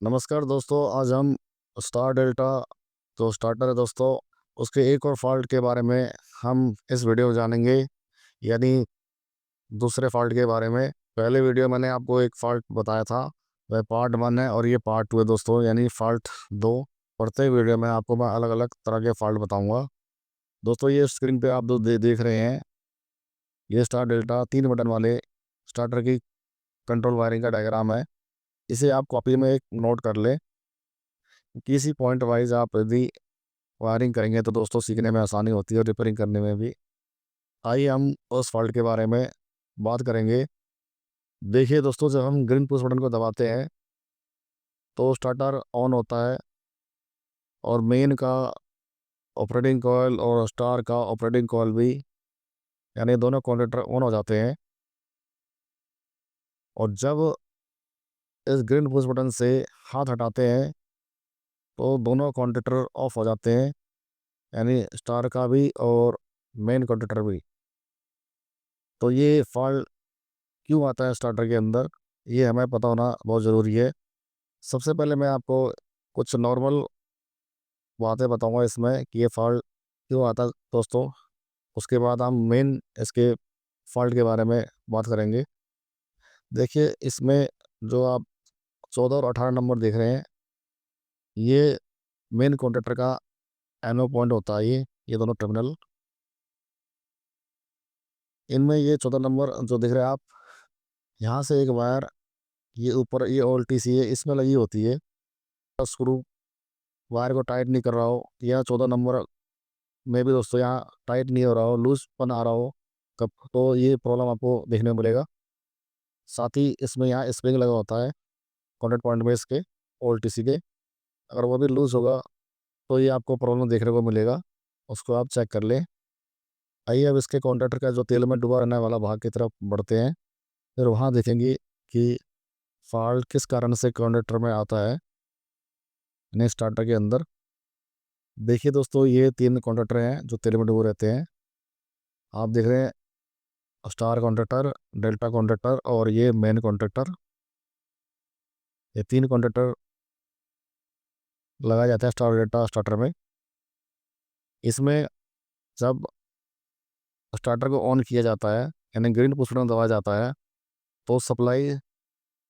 नमस्कार दोस्तों, आज हम स्टार डेल्टा जो स्टार्टर है दोस्तों, उसके एक और फॉल्ट के बारे में हम इस वीडियो में जानेंगे। यानी दूसरे फॉल्ट के बारे में। पहले वीडियो मैंने आपको एक फॉल्ट बताया था, वह पार्ट 1 है और ये पार्ट 2 है दोस्तों, यानी फॉल्ट 2। प्रत्येक वीडियो में आपको मैं अलग अलग तरह के फॉल्ट बताऊंगा। दोस्तों, ये स्क्रीन पे आप देख रहे हैं, ये स्टार डेल्टा 3 बटन वाले स्टार्टर की कंट्रोल वायरिंग का डायग्राम है। इसे आप कॉपी में एक नोट कर लें। किसी पॉइंट वाइज आप यदि वायरिंग करेंगे तो दोस्तों सीखने में आसानी होती है और रिपेयरिंग करने में भी। आइए हम उस फॉल्ट के बारे में बात करेंगे। देखिए दोस्तों, जब हम ग्रीन पुश बटन को दबाते हैं तो स्टार्टर ऑन होता है और मेन का ऑपरेटिंग कॉइल और स्टार का ऑपरेटिंग कॉइल भी, यानी दोनों कॉन्टेक्टर ऑन हो जाते हैं। और जब इस ग्रीन पुश बटन से हाथ हटाते हैं तो दोनों कॉन्टेक्टर ऑफ हो जाते हैं, यानी स्टार का भी और मेन कॉन्टेक्टर भी। तो ये फॉल्ट क्यों आता है स्टार्टर के अंदर, ये हमें पता होना बहुत ज़रूरी है। सबसे पहले मैं आपको कुछ नॉर्मल बातें बताऊंगा इसमें कि ये फॉल्ट क्यों आता है दोस्तों। उसके बाद हम मेन इसके फॉल्ट के बारे में बात करेंगे। देखिए, इसमें जो आप 14 और 18 नंबर देख रहे हैं, ये मेन कॉन्टेक्टर का एनो पॉइंट होता है। ये दोनों टर्मिनल, इनमें ये 14 नंबर जो देख रहे हैं आप, यहाँ से एक वायर ये ऊपर, ये ओल्टी सी है, इसमें लगी होती है। स्क्रू वायर को टाइट नहीं कर रहा हो, या 14 नंबर में भी दोस्तों यहाँ टाइट नहीं हो रहा हो, लूजपन आ रहा हो कब, तो ये प्रॉब्लम आपको देखने को मिलेगा। साथ ही इसमें यहाँ स्प्रिंग लगा होता है कॉन्टेक्ट पॉइंट में इसके, OLTC के। अगर वो भी लूज़ होगा तो ये आपको प्रॉब्लम देखने को मिलेगा, उसको आप चेक कर लें। आइए अब इसके कॉन्टेक्टर का जो तेल में डूबा रहने वाला भाग की तरफ बढ़ते हैं, फिर वहाँ देखेंगे कि फॉल्ट किस कारण से कॉन्टेक्टर में आता है, यानी स्टार्टर के अंदर। देखिए दोस्तों, ये 3 कॉन्टेक्टर हैं जो तेल में डूबे रहते हैं। आप देख रहे हैं स्टार कॉन्ट्रैक्टर, डेल्टा कॉन्ट्रैक्टर और ये मेन कॉन्ट्रैक्टर। ये 3 कॉन्ट्रैक्टर लगाया जाता है स्टार डेल्टा स्टार्टर में। इसमें जब स्टार्टर को ऑन किया जाता है, यानी ग्रीन पुश बटन दबाया जाता है, तो सप्लाई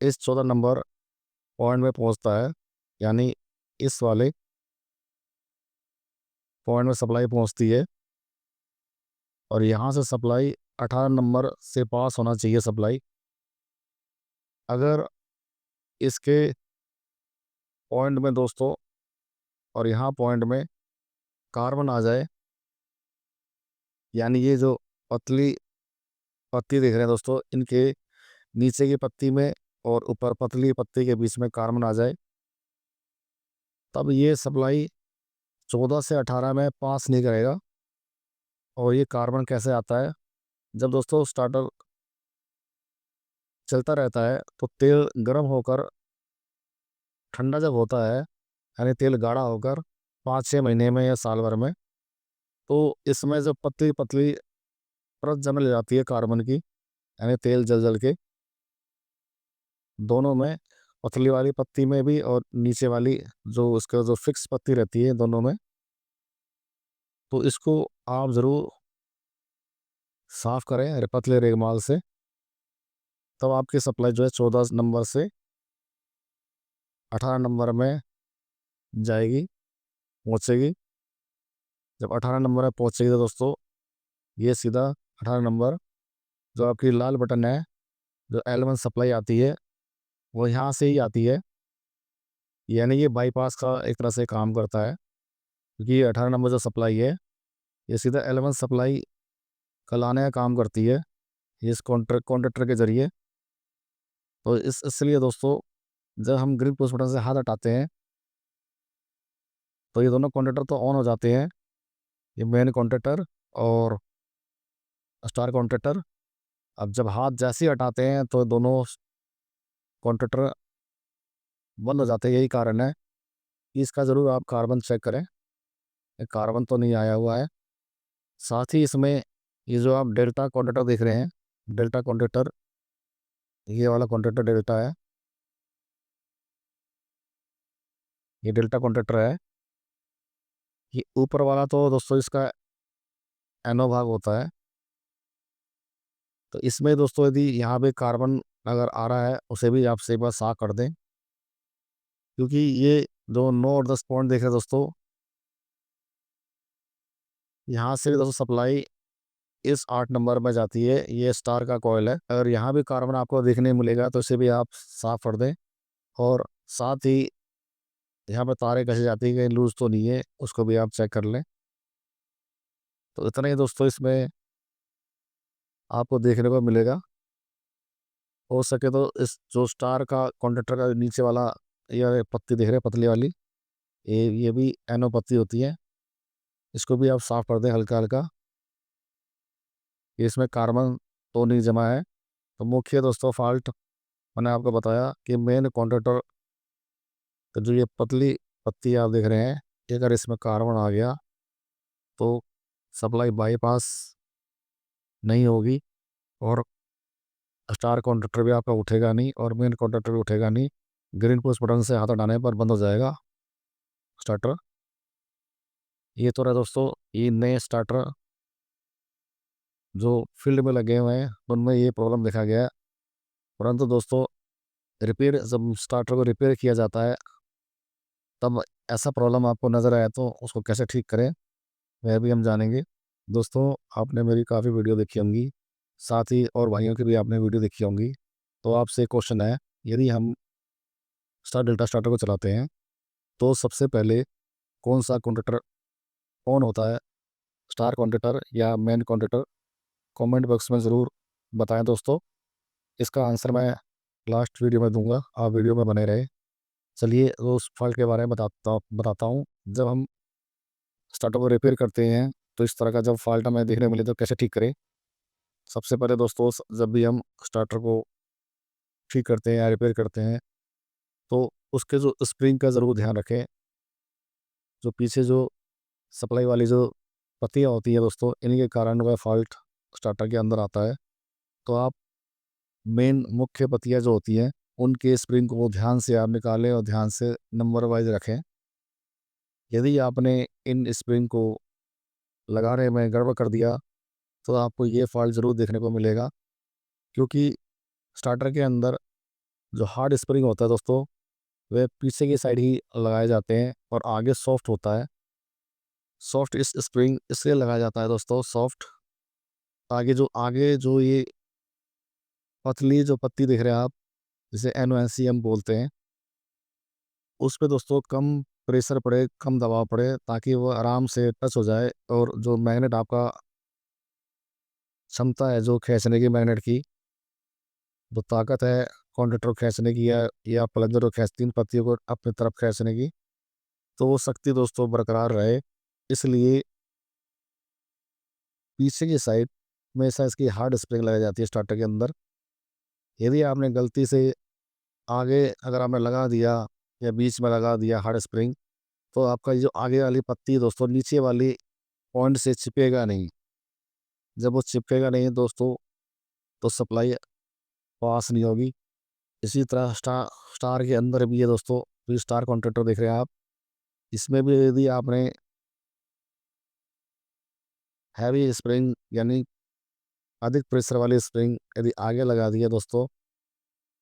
इस 14 नंबर पॉइंट में पहुंचता है, यानी इस वाले पॉइंट में सप्लाई पहुंचती है। और यहाँ से सप्लाई 18 नंबर से पास होना चाहिए सप्लाई। अगर इसके पॉइंट में दोस्तों और यहाँ पॉइंट में कार्बन आ जाए, यानी ये जो पतली पत्ती देख रहे हैं दोस्तों, इनके नीचे की पत्ती में और ऊपर पतली पत्ती के बीच में कार्बन आ जाए, तब ये सप्लाई 14 से 18 में पास नहीं करेगा। और ये कार्बन कैसे आता है, जब दोस्तों स्टार्टर चलता रहता है तो तेल गर्म होकर ठंडा जब होता है, यानी तेल गाढ़ा होकर 5-6 महीने में या साल भर में, तो इसमें जो पतली पतली परत जमने लग जाती है कार्बन की, यानी तेल जल जल के दोनों में, पतली वाली पत्ती में भी और नीचे वाली जो उसका जो फिक्स पत्ती रहती है दोनों में। तो इसको आप ज़रूर साफ़ करें पतले रेगमाल से, तब आपकी सप्लाई जो है 14 नंबर से 18 नंबर में जाएगी, पहुँचेगी। जब 18 नंबर में पहुँचेगी तो दोस्तों ये सीधा 18 नंबर जो आपकी लाल बटन है, जो L1 सप्लाई आती है, वो यहाँ से ही आती है। यानी ये बाईपास का एक तरह से काम करता है, क्योंकि ये 18 नंबर जो सप्लाई है, ये सीधा L1 सप्लाई का लाने का काम करती है, ये इस कॉन्ट्रैक्टर के ज़रिए। तो इसलिए दोस्तों, जब हम ग्रिप पुश बटन से हाथ हटाते हैं तो ये दोनों कॉन्टैक्टर तो ऑन हो जाते हैं, ये मेन कॉन्टैक्टर और स्टार कॉन्टैक्टर। अब जब हाथ जैसे ही हटाते हैं तो दोनों कॉन्टैक्टर बंद हो जाते हैं। यही कारण है कि इसका ज़रूर आप कार्बन चेक करें, ये कार्बन तो नहीं आया हुआ है। साथ ही इसमें ये जो आप डेल्टा कॉन्टैक्टर देख रहे हैं, डेल्टा कॉन्टैक्टर, ये वाला कॉन्टैक्टर डेल्टा है। ये डेल्टा कॉन्ट्रैक्टर है। ये ऊपर वाला तो दोस्तों इसका एनो भाग होता है। तो इसमें दोस्तों यदि यहाँ पे कार्बन अगर आ रहा है उसे भी आप एक बार साफ कर दें, क्योंकि ये जो 9 और 10 पॉइंट देख रहे हैं दोस्तों, यहाँ से भी दोस्तों सप्लाई इस 8 नंबर में जाती है। ये स्टार का कॉइल है। अगर यहाँ भी कार्बन आपको देखने मिलेगा तो इसे भी आप साफ कर दें, और साथ ही यहाँ पे तारे कैसे जाती है, कहीं लूज तो नहीं है, उसको भी आप चेक कर लें। तो इतना ही दोस्तों इसमें आपको देखने को मिलेगा। हो सके तो इस जो स्टार का कॉन्ट्रैक्टर का नीचे वाला ये पत्ती देख रहे हैं पतली वाली, ये भी एनो पत्ती होती है, इसको भी आप साफ कर दें हल्का हल्का। ये इसमें कार्बन तो नहीं जमा है। तो मुख्य दोस्तों फॉल्ट मैंने आपको बताया कि मेन कॉन्ट्रैक्टर का जो ये पतली पत्ती आप देख रहे हैं, ये अगर इसमें कार्बन आ गया तो सप्लाई बाईपास नहीं होगी, और स्टार कॉन्ट्रैक्टर भी आपका उठेगा नहीं, और मेन कॉन्ट्रैक्टर भी उठेगा नहीं। ग्रीन पुश बटन से हाथ हटाने पर बंद हो जाएगा स्टार्टर। ये तो रहा दोस्तों ये नए स्टार्टर जो फील्ड में लगे हुए हैं उनमें ये प्रॉब्लम देखा गया है। परंतु दोस्तों रिपेयर जब स्टार्टर को रिपेयर किया जाता है तब ऐसा प्रॉब्लम आपको नज़र आया तो उसको कैसे ठीक करें वह भी हम जानेंगे। दोस्तों आपने मेरी काफ़ी वीडियो देखी होंगी, साथ ही और भाइयों की भी आपने वीडियो देखी होंगी। तो आपसे एक क्वेश्चन है, यदि हम स्टार डेल्टा स्टार्टर को चलाते हैं तो सबसे पहले कौन सा कॉन्ट्रैक्टर ऑन होता है, स्टार कॉन्ट्रैक्टर या मेन कॉन्ट्रैक्टर? कमेंट बॉक्स में ज़रूर बताएं दोस्तों। इसका आंसर मैं लास्ट वीडियो में दूंगा, आप वीडियो में बने रहे। चलिए तो उस फॉल्ट के बारे में बताता हूँ। जब हम स्टार्टर को रिपेयर करते हैं तो इस तरह का जब फॉल्ट हमें देखने मिले तो कैसे ठीक करें। सबसे पहले दोस्तों जब भी हम स्टार्टर को ठीक करते हैं या रिपेयर करते हैं तो उसके जो स्प्रिंग का ज़रूर ध्यान रखें। जो पीछे जो सप्लाई वाली जो पत्तियाँ होती हैं दोस्तों, इन्हीं के कारण वह फॉल्ट स्टार्टर के अंदर आता है। तो आप मेन मुख्य पत्तियाँ जो होती हैं उनके स्प्रिंग को ध्यान से आप निकालें और ध्यान से नंबर वाइज रखें। यदि आपने इन स्प्रिंग को लगाने में गड़बड़ कर दिया तो आपको ये फॉल्ट ज़रूर देखने को मिलेगा, क्योंकि स्टार्टर के अंदर जो हार्ड स्प्रिंग होता है दोस्तों वह पीछे की साइड ही लगाए जाते हैं और आगे सॉफ्ट होता है। सॉफ्ट इस स्प्रिंग इसलिए लगाया जाता है दोस्तों सॉफ्ट, आगे जो ये पतली जो पत्ती देख रहे हैं आप, जिसे NONC बोलते हैं, उस पे दोस्तों कम प्रेशर पड़े, कम दबाव पड़े, ताकि वो आराम से टच हो जाए, और जो मैग्नेट आपका क्षमता है जो खींचने की मैग्नेट की जो ताकत है कॉन्डक्टर को खींचने की या प्लंजर को खींच 3 पत्तियों को अपनी तरफ खींचने की, तो वो शक्ति दोस्तों बरकरार रहे। इसलिए पीछे की साइड हमेशा इसकी हार्ड स्प्रिंग लगाई जाती है स्टार्टर के अंदर। यदि आपने गलती से आगे अगर आपने लगा दिया या बीच में लगा दिया हार्ड स्प्रिंग, तो आपका ये जो आगे वाली पत्ती है दोस्तों नीचे वाली पॉइंट से चिपकेगा नहीं। जब वो चिपकेगा नहीं दोस्तों तो सप्लाई पास नहीं होगी। इसी तरह स्टार के अंदर भी है दोस्तों, तो स्टार कॉन्ट्रैक्टर देख रहे हैं आप, इसमें भी यदि आपने हैवी स्प्रिंग यानी अधिक प्रेशर वाली स्प्रिंग यदि आगे लगा दी है दोस्तों,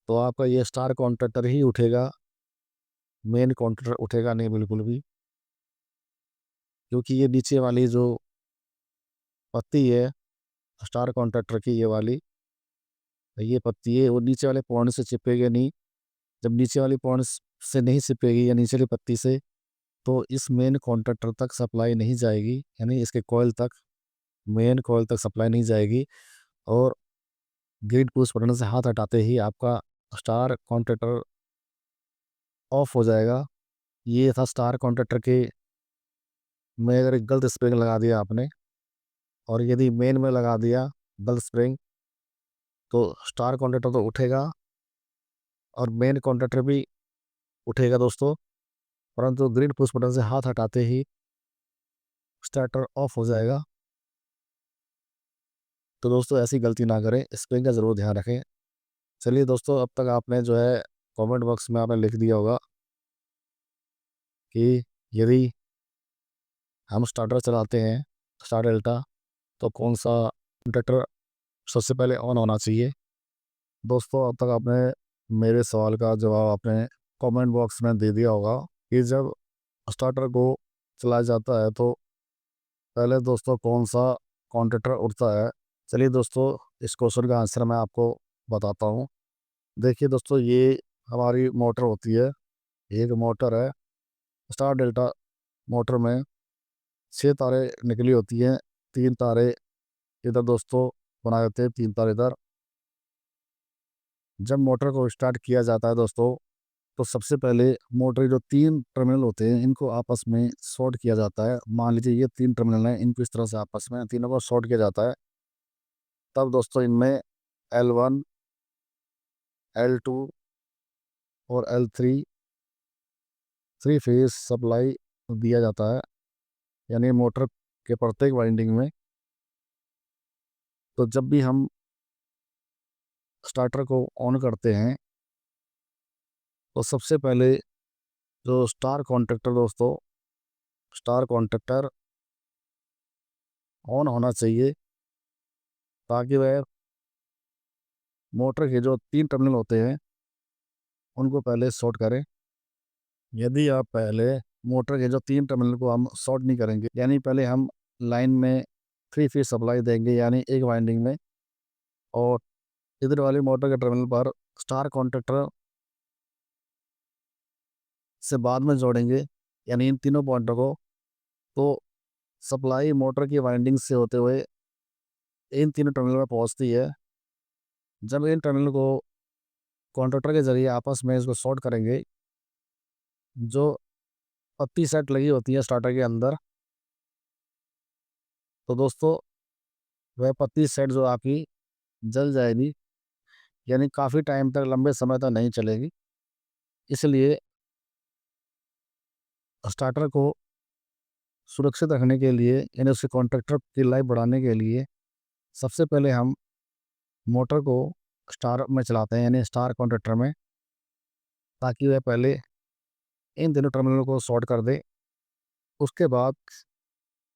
तो आपका ये स्टार कॉन्ट्रैक्टर ही उठेगा, मेन कॉन्ट्रैक्टर उठेगा नहीं बिल्कुल भी। क्योंकि ये नीचे वाली जो पत्ती है स्टार कॉन्ट्रैक्टर की, ये पत्ती है वो नीचे वाले पॉइंट से चिपकेगी नहीं। जब नीचे वाली पॉइंट से नहीं चिपकेगी या नीचे वाली पत्ती से, तो इस मेन कॉन्ट्रैक्टर तक सप्लाई नहीं जाएगी, यानी इसके कॉइल तक, मेन कॉइल तक सप्लाई नहीं जाएगी, और ग्रिड पुश बटन से हाथ हटाते ही आपका स्टार कॉन्ट्रैक्टर ऑफ हो जाएगा। ये था स्टार कॉन्ट्रैक्टर के में अगर एक गलत स्प्रिंग लगा दिया आपने, और यदि मेन में लगा दिया गलत स्प्रिंग, तो स्टार कॉन्ट्रैक्टर तो उठेगा और मेन कॉन्ट्रैक्टर भी उठेगा दोस्तों, परंतु ग्रिड पुश बटन से हाथ हटाते ही स्टार्टर ऑफ हो जाएगा। तो दोस्तों ऐसी गलती ना करें, स्प्रिंग का ज़रूर ध्यान रखें। चलिए दोस्तों अब तक आपने जो है कमेंट बॉक्स में आपने लिख दिया होगा कि यदि हम स्टार्टर चलाते हैं स्टार डेल्टा तो कौन सा कंडक्टर सबसे पहले ऑन होना चाहिए। दोस्तों, अब तक आपने मेरे सवाल का जवाब आपने कमेंट बॉक्स में दे दिया होगा कि जब स्टार्टर को चलाया जाता है तो पहले दोस्तों कौन सा कॉन्ट्रैक्टर उड़ता है। चलिए दोस्तों, इस क्वेश्चन का आंसर मैं आपको बताता हूँ। देखिए दोस्तों, ये हमारी मोटर होती है, एक मोटर है। स्टार डेल्टा मोटर में 6 तारे निकली होती हैं, 3 तारे इधर दोस्तों बनाए होते हैं, 3 तारे इधर। जब मोटर को स्टार्ट किया जाता है दोस्तों, तो सबसे पहले मोटर के जो 3 टर्मिनल होते हैं इनको आपस में शॉर्ट किया जाता है। मान लीजिए ये 3 टर्मिनल हैं, इनको इस तरह से आपस में तीनों को शॉर्ट किया जाता है। तब दोस्तों इनमें L1, L2 और L3 3 फेज सप्लाई दिया जाता है, यानी मोटर के प्रत्येक वाइंडिंग में। तो जब भी हम स्टार्टर को ऑन करते हैं तो सबसे पहले जो स्टार कॉन्टैक्टर दोस्तों, स्टार कॉन्टैक्टर ऑन होना चाहिए ताकि वह मोटर के जो 3 टर्मिनल होते हैं उनको पहले शॉर्ट करें। यदि आप पहले मोटर के जो 3 टर्मिनल को हम शॉर्ट नहीं करेंगे, यानी पहले हम लाइन में 3 फेज सप्लाई देंगे यानी एक वाइंडिंग में, और इधर वाली मोटर के टर्मिनल पर स्टार कॉन्टैक्टर से बाद में जोड़ेंगे, यानी इन तीनों पॉइंटों को, तो सप्लाई मोटर की वाइंडिंग से होते हुए इन तीनों टर्मिनल में पहुंचती है। जब इन टर्मिनल को कॉन्टैक्टर के जरिए आपस में इसको शॉर्ट करेंगे, जो पत्ती सेट लगी होती है स्टार्टर के अंदर, तो दोस्तों वह पत्ती सेट जो आपकी जल जाएगी, यानी काफ़ी टाइम तक, लंबे समय तक नहीं चलेगी। इसलिए स्टार्टर को सुरक्षित रखने के लिए, यानी उसके कॉन्टैक्टर की लाइफ बढ़ाने के लिए, सबसे पहले हम मोटर को स्टार में चलाते हैं, यानी स्टार कॉन्टैक्टर में, ताकि वह पहले इन दोनों टर्मिनलों को शॉर्ट कर दे। उसके बाद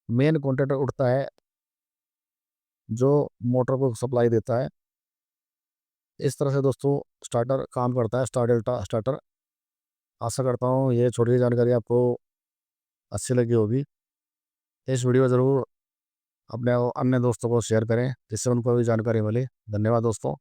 मेन कॉन्टैक्टर उठता है जो मोटर को सप्लाई देता है। इस तरह से दोस्तों स्टार्टर काम करता है, स्टार डेल्टा स्टार्टर। आशा करता हूँ ये छोटी जानकारी आपको अच्छी लगी होगी। इस वीडियो ज़रूर अपने अन्य दोस्तों को शेयर करें जिससे उनको भी जानकारी मिले। धन्यवाद दोस्तों।